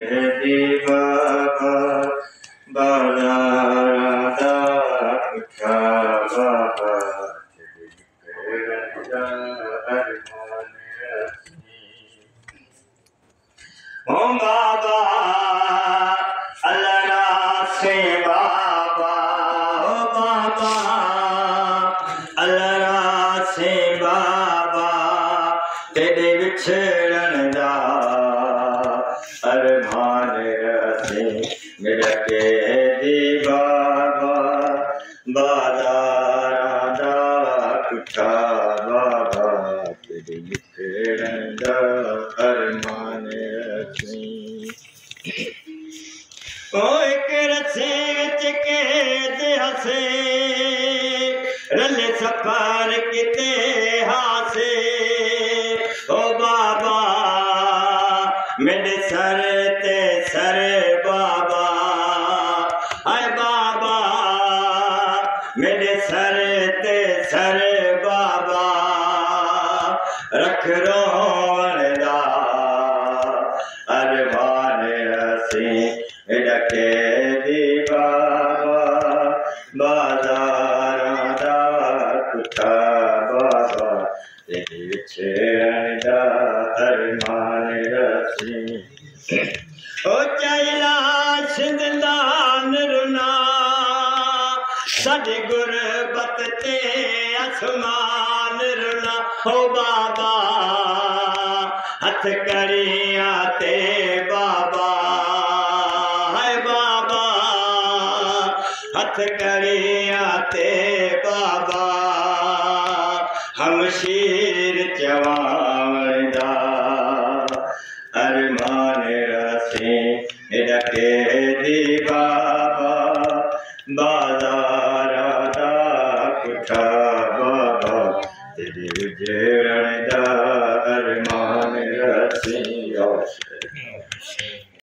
बाबा बाला उठा बाबा ओ बाबा अल्लाह से बाबा ओ बाबा अल्लाह से बाबा तेरे विछड़न दा अरमान रसे मेरा के दी बाबा बादारा दा उठा बाबा तेरे विछड़न दा अरमान रसे ओ एक रसे विच कैद हसे रले सफर किते हासे ओ बाबा मेरे सर ते सर बाबा आय बाबा मेरे सर ते सर बाबा रख रोवन दा अरमान रसे डके दी बाबा बाजारा दा उठा बाबा तेरे विछड़न दा अरमान रसे ओ चैला सिंधदान रुना साडी गुरबत ते आसमान रुना ओ बाबा हथ करिया ते बाबा हाय बाबा हथ करिया ते बाबा हमशीर चवावदा अरमान रसे डके दी बाबा बाजारा दा उठा बाबा तेरे विछड़न